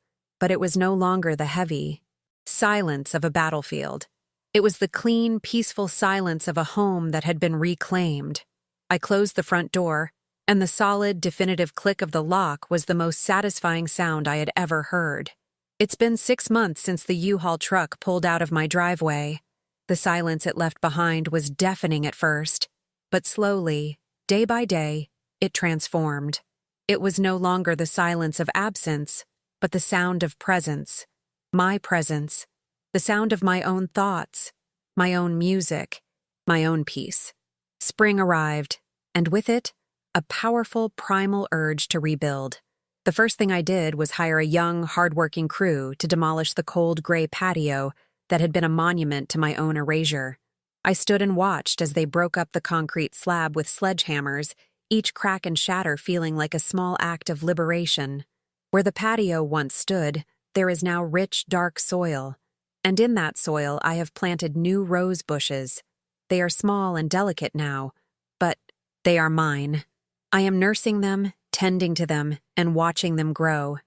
but it was no longer the heavy silence of a battlefield. It was the clean, peaceful silence of a home that had been reclaimed. I closed the front door, and the solid, definitive click of the lock was the most satisfying sound I had ever heard. It's been 6 months since the U-Haul truck pulled out of my driveway. The silence it left behind was deafening at first, but slowly, day by day, it transformed. It was no longer the silence of absence, but the sound of presence. My presence. The sound of my own thoughts, my own music, my own peace. Spring arrived, and with it, a powerful primal urge to rebuild. The first thing I did was hire a young, hard-working crew to demolish the cold gray patio that had been a monument to my own erasure. I stood and watched as they broke up the concrete slab with sledgehammers, each crack and shatter feeling like a small act of liberation. Where the patio once stood, there is now rich, dark soil. And in that soil, I have planted new rose bushes. They are small and delicate now, but they are mine. I am nursing them, tending to them, and watching them grow.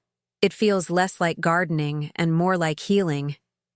It feels less like gardening and more like healing.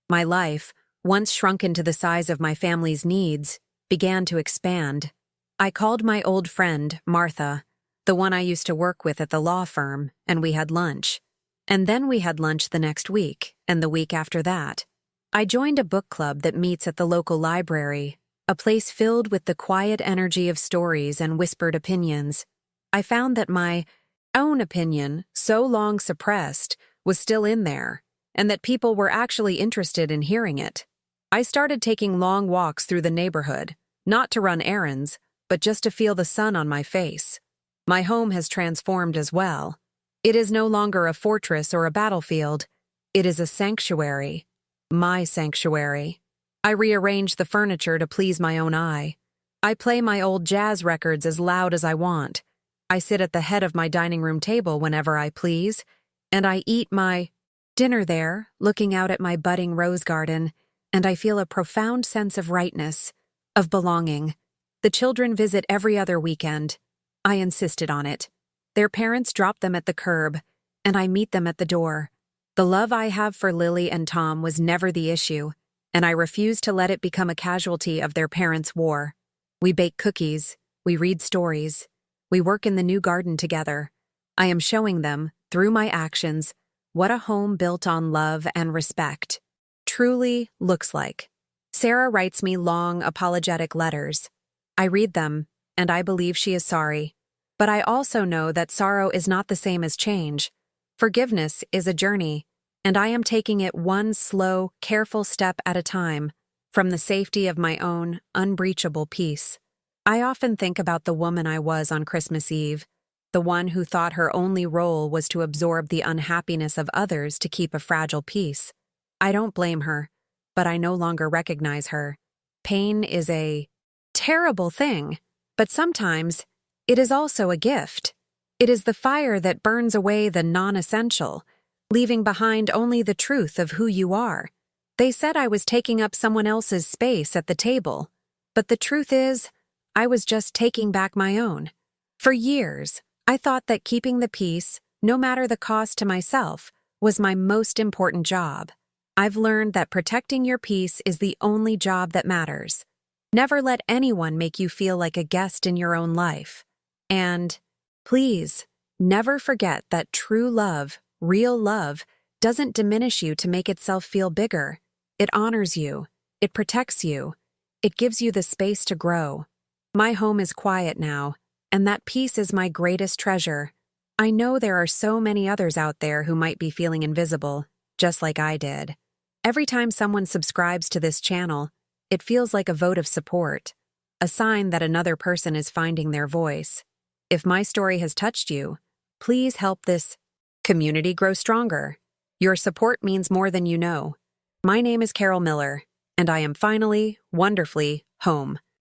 My life, once shrunken to the size of my family's needs, began to expand. I called my old friend, Martha, the one I used to work with at the law firm, and we had lunch. And then we had lunch the next week, and the week after that. I joined a book club that meets at the local library, a place filled with the quiet energy of stories and whispered opinions. I found that my own opinion, so long suppressed, was still in there, and that people were actually interested in hearing it. I started taking long walks through the neighborhood, not to run errands, but just to feel the sun on my face. My home has transformed as well. It is no longer a fortress or a battlefield. It is a sanctuary. My sanctuary. I rearrange the furniture to please my own eye. I play my old jazz records as loud as I want. I sit at the head of my dining room table whenever I please, and I eat my dinner there, looking out at my budding rose garden, and I feel a profound sense of rightness, of belonging. The children visit every other weekend. I insisted on it. Their parents drop them at the curb, and I meet them at the door. The love I have for Lily and Tom was never the issue, and I refuse to let it become a casualty of their parents' war. We bake cookies, we read stories, we work in the new garden together. I am showing them, through my actions, what a home built on love and respect truly looks like. Sarah writes me long, apologetic letters. I read them, and I believe she is sorry. But I also know that sorrow is not the same as change. Forgiveness is a journey, and I am taking it one slow, careful step at a time, from the safety of my own unbreachable peace. I often think about the woman I was on Christmas Eve, the one who thought her only role was to absorb the unhappiness of others to keep a fragile peace. I don't blame her, but I no longer recognize her. Pain is a terrible thing, but sometimes it is also a gift. It is the fire that burns away the non-essential, leaving behind only the truth of who you are. They said I was taking up someone else's space at the table, but the truth is, I was just taking back my own. For years, I thought that keeping the peace, no matter the cost to myself, was my most important job. I've learned that protecting your peace is the only job that matters. Never let anyone make you feel like a guest in your own life. And please, never forget that true love, real love, doesn't diminish you to make itself feel bigger. It honors you. It protects you. It gives you the space to grow. My home is quiet now, and that peace is my greatest treasure. I know there are so many others out there who might be feeling invisible, just like I did. Every time someone subscribes to this channel, it feels like a vote of support, a sign that another person is finding their voice. If my story has touched you, please help this community grow stronger. Your support means more than you know. My name is Carol Miller, and I am finally, wonderfully, home.